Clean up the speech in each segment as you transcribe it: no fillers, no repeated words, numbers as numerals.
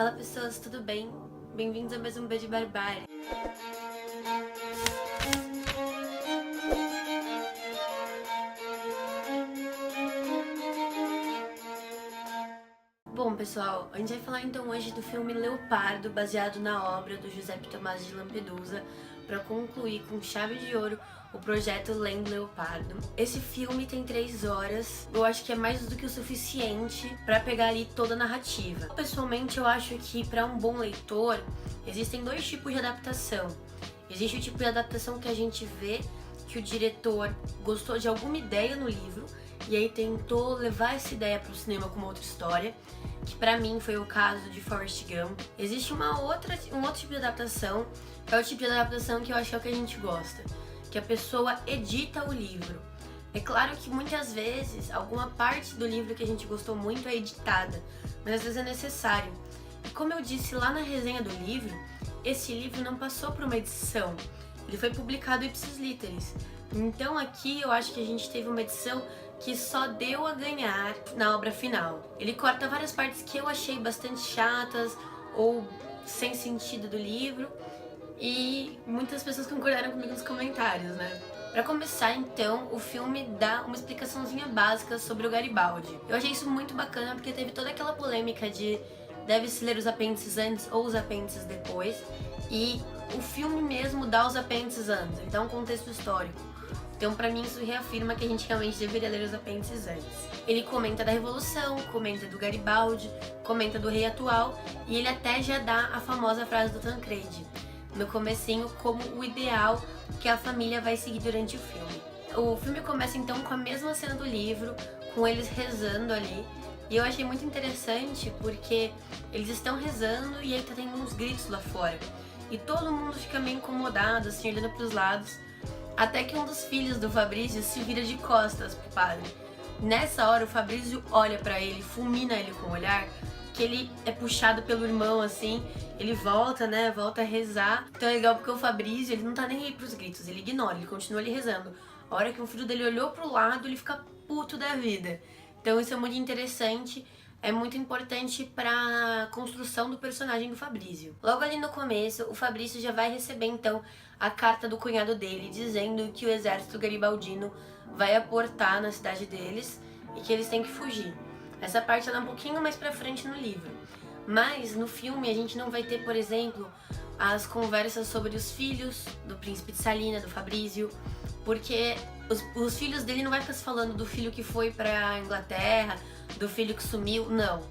Fala pessoas, tudo bem? Bem-vindos a mais um Beijo Barbárie. Bom pessoal, a gente vai falar então hoje do filme Leopardo, baseado na obra do Giuseppe Tomasi de Lampedusa, para concluir com chave de ouro o projeto Lendo Leopardo. Esse filme tem 3 horas, eu acho que é mais do que o suficiente para pegar ali toda a narrativa. Pessoalmente, eu acho que para um bom leitor, existem 2 tipos de adaptação. Existe o tipo de adaptação que a gente vê que o diretor gostou de alguma ideia no livro e aí tentou levar essa ideia para o cinema com uma outra história, que pra mim foi o caso de Forrest Gump. Existe um outro tipo de adaptação, que é o tipo de adaptação que eu acho que é o que a gente gosta, que a pessoa edita o livro. É claro que muitas vezes alguma parte do livro que a gente gostou muito é editada, mas às vezes é necessário. E como eu disse lá na resenha do livro, esse livro não passou por uma edição, ele foi publicado ipsis literis. Então aqui eu acho que a gente teve uma edição que só deu a ganhar na obra final. Ele corta várias partes que eu achei bastante chatas ou sem sentido do livro e muitas pessoas concordaram comigo nos comentários, né? Pra começar, então, o filme dá uma explicaçãozinha básica sobre o Garibaldi. Eu achei isso muito bacana porque teve toda aquela polêmica de deve-se ler os apêndices antes ou os apêndices depois, e o filme mesmo dá os apêndices antes, ele dá um contexto histórico. Então, pra mim, isso reafirma que a gente realmente deveria ler os apêndices antes. Ele comenta da Revolução, comenta do Garibaldi, comenta do rei atual, e ele até já dá a famosa frase do Tancredi, no comecinho, como o ideal que a família vai seguir durante o filme. O filme começa, então, com a mesma cena do livro, com eles rezando ali, e eu achei muito interessante porque eles estão rezando e aí tá tendo uns gritos lá fora. E todo mundo fica meio incomodado, assim, olhando pros lados, até que um dos filhos do Fabrício se vira de costas pro padre. Nessa hora, o Fabrício olha pra ele, fulmina ele com o olhar, que ele é puxado pelo irmão, assim, ele volta, né, volta a rezar. Então é legal porque o Fabrício, ele não tá nem aí pros gritos, ele ignora, ele continua ali rezando. A hora que o filho dele olhou pro lado, ele fica puto da vida. Então isso é muito interessante, é muito importante pra construção do personagem do Fabrício. Logo ali no começo, o Fabrício já vai receber então a carta do cunhado dele dizendo que o exército garibaldino vai aportar na cidade deles e que eles têm que fugir. Essa parte ela é um pouquinho mais pra frente no livro. Mas no filme a gente não vai ter, por exemplo, as conversas sobre os filhos do príncipe de Salina, do Fabrício, porque os filhos dele não vai ficar se falando do filho que foi pra Inglaterra, do filho que sumiu, não.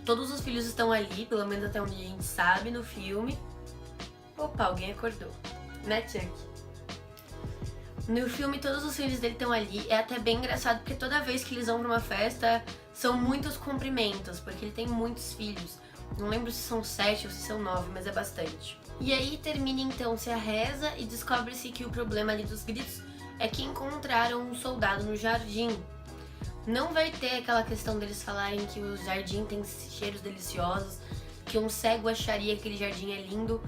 Todos os filhos estão ali, pelo menos até onde a gente sabe no filme. Opa, alguém acordou. Né, Chuck? No filme, todos os filhos dele estão ali. É até bem engraçado, porque toda vez que eles vão pra uma festa, são muitos cumprimentos, porque ele tem muitos filhos. Não lembro se são 7 ou se são 9, mas é bastante. E aí termina então-se a reza e descobre-se que o problema ali dos gritos é que encontraram um soldado no jardim. Não vai ter aquela questão deles falarem que o jardim tem cheiros deliciosos, que um cego acharia que aquele jardim é lindo,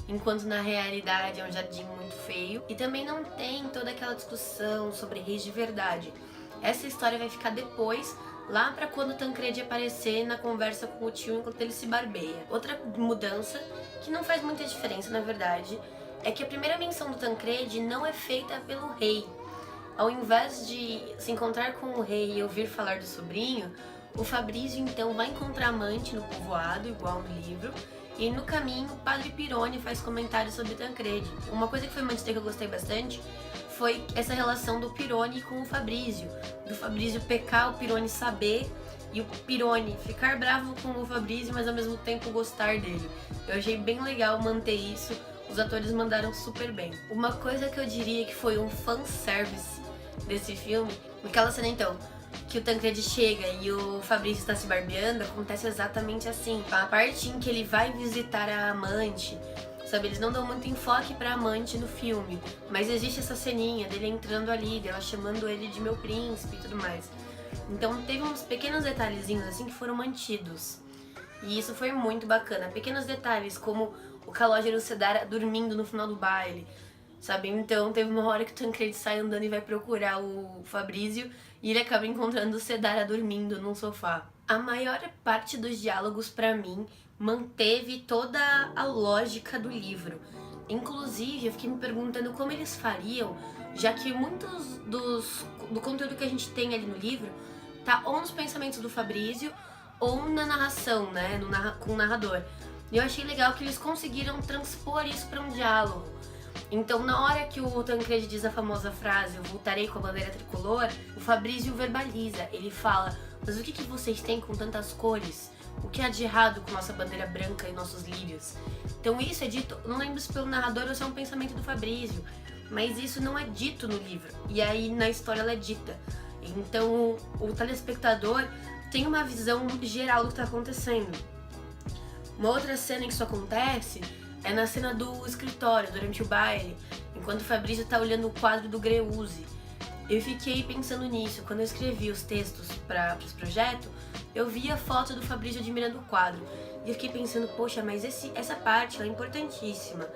enquanto na realidade é um jardim muito feio. E também não tem toda aquela discussão sobre reis de verdade. Essa história vai ficar depois, lá pra quando o Tancredi aparecer na conversa com o tio enquanto ele se barbeia. Outra mudança, que não faz muita diferença na verdade, é que a primeira menção do Tancredi não é feita pelo rei. Ao invés de se encontrar com o rei e ouvir falar do sobrinho, o Fabrício então vai encontrar amante no povoado, igual no livro, e no caminho o padre Pirone faz comentários sobre Tancredi. Uma coisa que foi uma dica que eu gostei bastante foi essa relação do Pirone com o Fabrício. Do Fabrício pecar, o Pirone saber, e o Pirone ficar bravo com o Fabrício, mas ao mesmo tempo gostar dele. Eu achei bem legal manter isso, os atores mandaram super bem. Uma coisa que eu diria que foi um fanservice desse filme, naquela cena então, que o Tancredi chega e o Fabrício está se barbeando, acontece exatamente assim. A parte em que ele vai visitar a amante, sabe, eles não dão muito enfoque pra amante no filme, mas existe essa ceninha dele entrando ali, dela chamando ele de meu príncipe e tudo mais. Então teve uns pequenos detalhezinhos assim que foram mantidos. E isso foi muito bacana. Pequenos detalhes, como o Calogero Sedara dormindo no final do baile, sabe? Então teve uma hora que o Tancredi sai andando e vai procurar o Fabrício e ele acaba encontrando o Sedara dormindo num sofá. A maior parte dos diálogos, pra mim, manteve toda a lógica do livro. Inclusive, eu fiquei me perguntando como eles fariam, já que muitos do conteúdo que a gente tem ali no livro tá ou nos pensamentos do Fabrício ou na narração, né, com o narrador. E eu achei legal que eles conseguiram transpor isso para um diálogo. Então, na hora que o Tancredi diz a famosa frase, eu voltarei com a bandeira tricolor, o Fabrício verbaliza, ele fala, mas o que vocês têm com tantas cores? O que há de errado com nossa bandeira branca e nossos lírios? Então isso é dito, não lembro se pelo narrador ou se é um pensamento do Fabrício, mas isso não é dito no livro, e aí na história ela é dita. Então o telespectador tem uma visão geral do que está acontecendo. Uma outra cena em que isso acontece é na cena do escritório, durante o baile, enquanto o Fabrício está olhando o quadro do Greuze. Eu fiquei pensando nisso, quando eu escrevi os textos para esse projeto, eu vi a foto do Fabrício admirando o quadro. E eu fiquei pensando, poxa, mas essa parte ela é importantíssima,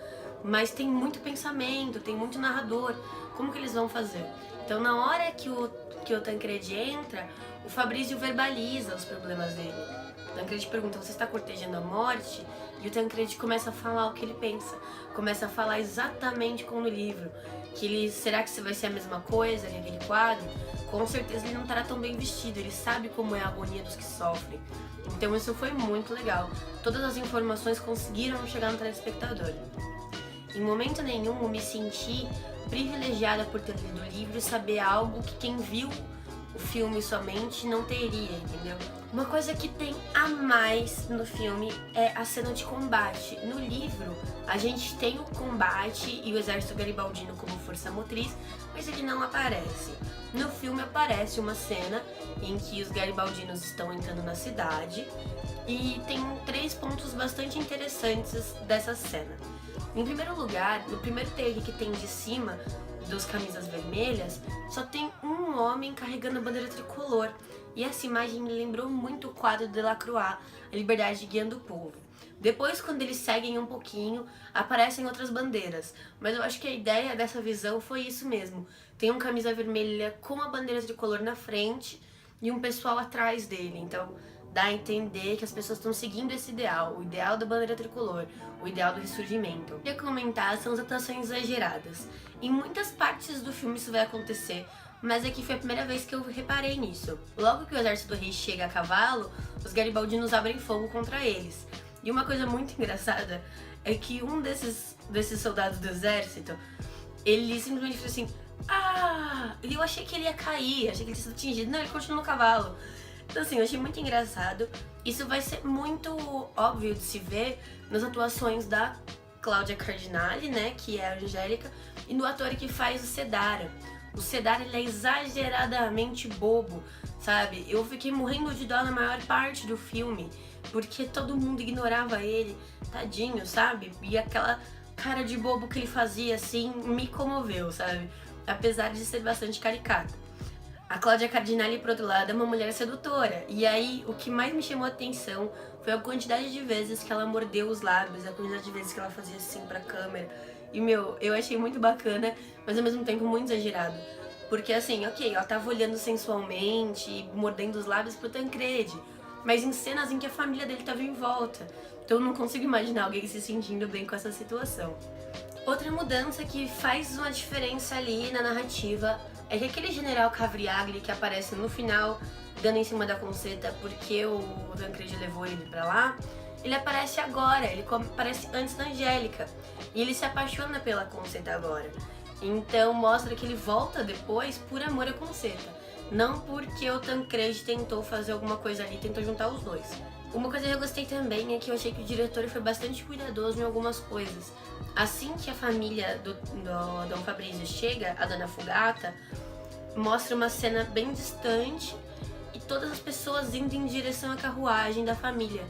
mas tem muito pensamento, tem muito narrador, como que eles vão fazer? Então na hora que o Tancredi entra, o Fabrício verbaliza os problemas dele. O Tancredi pergunta, você está cortejando a morte? E o Tancredi começa a falar o que ele pensa, começa a falar exatamente como no livro. Será que vai ser a mesma coisa que aquele quadro? Com certeza ele não estará tão bem vestido, ele sabe como é a agonia dos que sofrem. Então isso foi muito legal. Todas as informações conseguiram chegar no telespectador. Em momento nenhum eu me senti privilegiada por ter lido o livro e saber algo que quem viu o filme somente não teria, entendeu? Uma coisa que tem a mais no filme é a cena de combate. No livro, a gente tem o combate e o exército garibaldino como força motriz, mas ele não aparece. No filme aparece uma cena em que os garibaldinos estão entrando na cidade e tem 3 pontos bastante interessantes dessa cena. Em primeiro lugar, no primeiro take que tem de cima dos camisas vermelhas, só tem um homem carregando a bandeira tricolor. E essa imagem me lembrou muito o quadro de Delacroix, A Liberdade Guiando o Povo. Depois, quando eles seguem um pouquinho, aparecem outras bandeiras. Mas eu acho que a ideia dessa visão foi isso mesmo. Tem um camisa vermelha com a bandeira tricolor na frente e um pessoal atrás dele. Então, dá a entender que as pessoas estão seguindo esse ideal, o ideal da bandeira tricolor, o ideal do ressurgimento. O que eu ia comentar são as atuações exageradas. Em muitas partes do filme isso vai acontecer, mas aqui foi a primeira vez que eu reparei nisso. Logo que o exército do rei chega a cavalo, os garibaldinos abrem fogo contra eles. E uma coisa muito engraçada é que um desses soldados do exército, ele simplesmente fez assim, e eu achei que ele ia cair, achei que ele tinha sido atingido. Não, ele continuou no cavalo. Então assim, eu achei muito engraçado. Isso vai ser muito óbvio de se ver nas atuações da Cláudia Cardinale, né, que é a Angélica, e no ator que faz o Sedara. O Sedara, ele é exageradamente bobo, sabe? Eu fiquei morrendo de dó na maior parte do filme, porque todo mundo ignorava ele, tadinho, sabe? E aquela cara de bobo que ele fazia, assim, me comoveu, sabe? Apesar de ser bastante caricata. A Cláudia Cardinale, por outro lado, é uma mulher sedutora. E aí, o que mais me chamou a atenção foi a quantidade de vezes que ela mordeu os lábios, a quantidade de vezes que ela fazia assim pra câmera. E, eu achei muito bacana, mas ao mesmo tempo muito exagerado. Porque, assim, ok, ela tava olhando sensualmente, mordendo os lábios pro Tancredi, mas em cenas em que a família dele tava em volta. Então eu não consigo imaginar alguém se sentindo bem com essa situação. Outra mudança que faz uma diferença ali na narrativa é que aquele general Cavriagli que aparece no final, dando em cima da Concetta porque o Tancredi levou ele pra lá, ele aparece agora, ele aparece antes da Angélica. E ele se apaixona pela Concetta agora. Então mostra que ele volta depois por amor à Concetta. Não porque o Tancredi tentou fazer alguma coisa ali, tentou juntar os dois. Uma coisa que eu gostei também é que eu achei que o diretor foi bastante cuidadoso em algumas coisas. Assim que a família do Dom Fabrício chega, a Dona Fugata, mostra uma cena bem distante e todas as pessoas indo em direção à carruagem da família.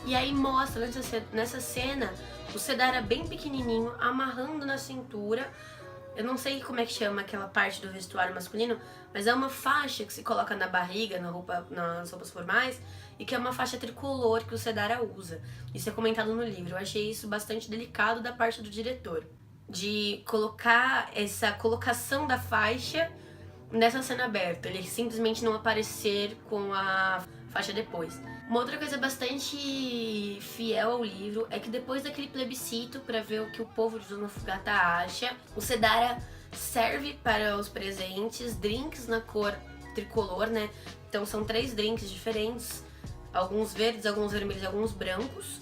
E aí mostra nessa cena o Sedara bem pequenininho, amarrando na cintura, eu não sei como é que chama aquela parte do vestuário masculino, mas é uma faixa que se coloca na barriga, nas roupas formais, e que é uma faixa tricolor que o Sedara usa. Isso é comentado no livro. Eu achei isso bastante delicado da parte do diretor, de colocar essa colocação da faixa nessa cena aberta, ele simplesmente não aparecer com a faixa depois. Uma outra coisa bastante fiel ao livro é que depois daquele plebiscito para ver o que o povo de Zona Fugata acha, o Sedara serve para os presentes drinks na cor tricolor, né? Então são 3 drinks diferentes, alguns verdes, alguns vermelhos e alguns brancos.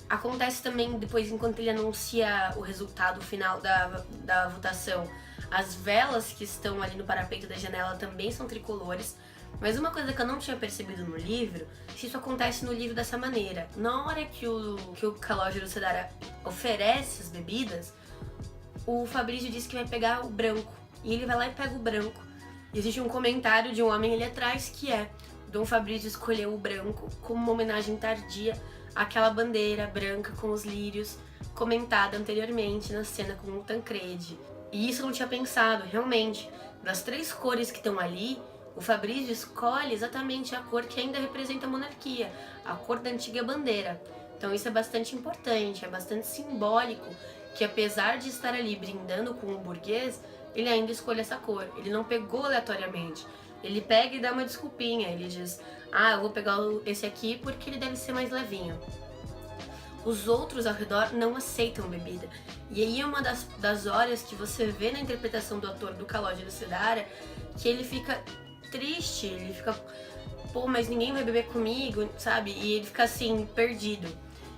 Acontece também depois, enquanto ele anuncia o resultado final da votação, as velas que estão ali no parapeito da janela também são tricolores. Mas uma coisa que eu não tinha percebido no livro, se isso acontece no livro dessa maneira. Na hora que o Calogero Sedara oferece as bebidas, o Fabrício diz que vai pegar o branco. E ele vai lá e pega o branco. E existe um comentário de um homem ali atrás que é: Dom Fabrício escolheu o branco como uma homenagem tardia àquela bandeira branca com os lírios comentada anteriormente na cena com o Tancredi. E isso eu não tinha pensado, realmente. Das 3 cores que estão ali, o Fabrício escolhe exatamente a cor que ainda representa a monarquia, a cor da antiga bandeira. Então isso é bastante importante, é bastante simbólico que, apesar de estar ali brindando com o burguês, ele ainda escolhe essa cor. Ele não pegou aleatoriamente. Ele pega e dá uma desculpinha. Ele diz: eu vou pegar esse aqui porque ele deve ser mais levinho. Os outros ao redor não aceitam bebida. E aí é uma das horas que você vê na interpretação do ator do Calogero Sedara que ele fica triste, ele fica, mas ninguém vai beber comigo, sabe? E ele fica assim, perdido.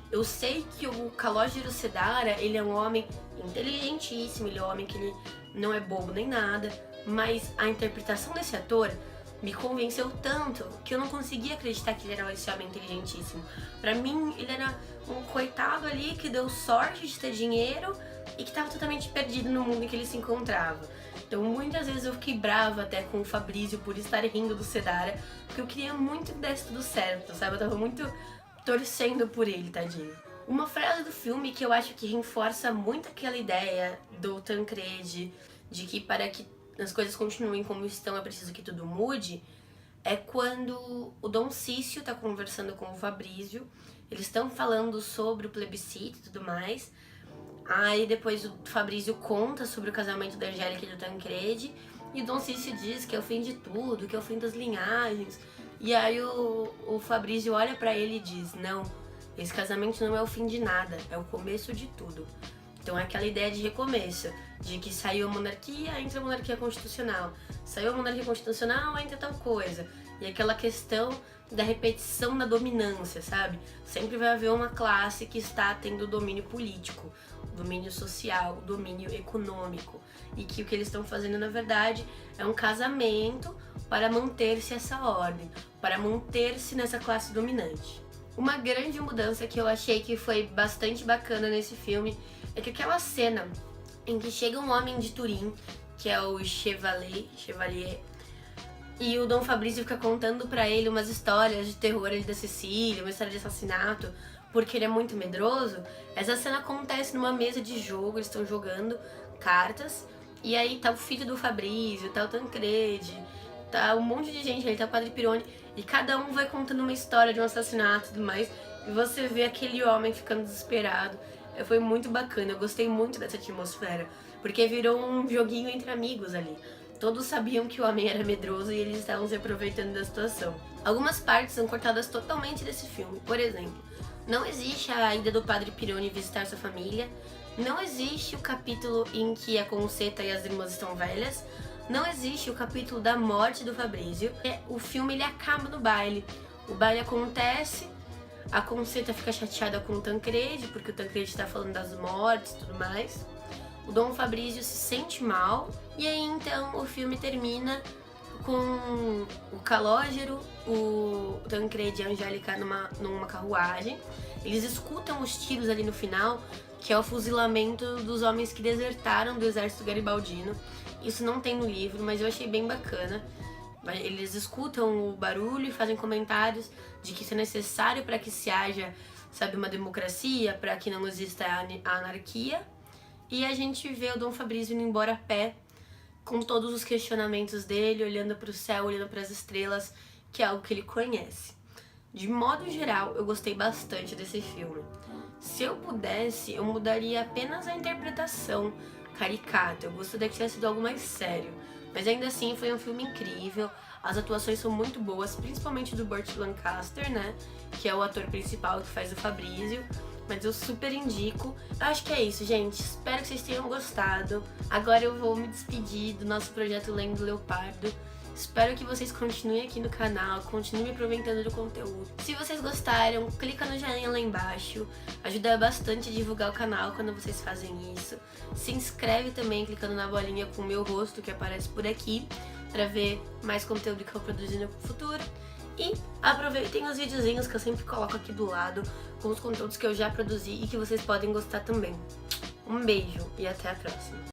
Eu sei que o Calogero Sedara, ele é um homem inteligentíssimo, ele é um homem que ele não é bobo nem nada, mas a interpretação desse ator me convenceu tanto que eu não conseguia acreditar que ele era esse homem inteligentíssimo. Pra mim, ele era um coitado ali que deu sorte de ter dinheiro e que tava totalmente perdido no mundo em que ele se encontrava. Então muitas vezes eu fiquei brava até com o Fabrício por estar rindo do Sedara, porque eu queria muito que desse tudo certo, sabe? Eu tava muito torcendo por ele, tadinho. Uma frase do filme que eu acho que reforça muito aquela ideia do Tancredi de que para que as coisas continuem como estão é preciso que tudo mude, é quando o Dom Cício tá conversando com o Fabrício, eles estão falando sobre o plebiscito e tudo mais. Aí depois o Fabrício conta sobre o casamento da Angélica e do Tancredi, e o Dom Cício diz que é o fim de tudo, que é o fim das linhagens. E aí o Fabrício olha pra ele e diz: não, esse casamento não é o fim de nada, é o começo de tudo. Então é aquela ideia de recomeço, de que saiu a monarquia, entra a monarquia constitucional. Saiu a monarquia constitucional, entra tal coisa. E aquela questão da repetição da dominância, sabe? Sempre vai haver uma classe que está tendo domínio político, domínio social, domínio econômico. E que o que eles estão fazendo, na verdade, é um casamento para manter-se essa ordem, para manter-se nessa classe dominante. Uma grande mudança que eu achei que foi bastante bacana nesse filme é que aquela cena em que chega um homem de Turim, que é o Chevalier, e o Dom Fabrício fica contando pra ele umas histórias de terror ali da Sicília, uma história de assassinato, porque ele é muito medroso. Essa cena acontece numa mesa de jogo, eles estão jogando cartas, e aí tá o filho do Fabrício, tá o Tancredi, tá um monte de gente ali, tá o Padre Pirone, e cada um vai contando uma história de um assassinato e tudo mais, e você vê aquele homem ficando desesperado. Foi muito bacana, eu gostei muito dessa atmosfera, porque virou um joguinho entre amigos ali. Todos sabiam que o homem era medroso e eles estavam se aproveitando da situação. Algumas partes são cortadas totalmente desse filme. Por exemplo, não existe a ida do Padre Pirone visitar sua família, não existe o capítulo em que a Concetta e as irmãs estão velhas, não existe o capítulo da morte do Fabrício. O filme ele acaba no baile. O baile acontece, a Concetta fica chateada com o Tancredi, porque o Tancredi tá falando das mortes e tudo mais. O Dom Fabrício se sente mal, e aí então o filme termina com o Calogero, o Tancredi e a Angélica numa carruagem. Eles escutam os tiros ali no final, que é o fuzilamento dos homens que desertaram do exército garibaldino. Isso não tem no livro, mas eu achei bem bacana. Eles escutam o barulho e fazem comentários de que isso é necessário para que se haja, sabe, uma democracia, para que não exista a anarquia. E a gente vê o Dom Fabrício indo embora a pé, com todos os questionamentos dele, olhando para o céu, olhando para as estrelas, que é algo que ele conhece. De modo geral, eu gostei bastante desse filme. Se eu pudesse, eu mudaria apenas a interpretação caricata. Eu gostaria que tivesse sido algo mais sério. Mas ainda assim foi um filme incrível. As atuações são muito boas, principalmente do Burt Lancaster, né? Que é o ator principal que faz o Fabrizio. Mas eu super indico. Acho que é isso, gente. Espero que vocês tenham gostado. Agora eu vou me despedir do nosso projeto Lendo Leopardo. Espero que vocês continuem aqui no canal, continuem aproveitando do conteúdo. Se vocês gostaram, clica no joinha lá embaixo. Ajuda bastante a divulgar o canal quando vocês fazem isso. Se inscreve também clicando na bolinha com o meu rosto que aparece por aqui, para ver mais conteúdo que eu produzir no futuro. E aproveitem os videozinhos que eu sempre coloco aqui do lado, com os conteúdos que eu já produzi e que vocês podem gostar também. Um beijo e até a próxima!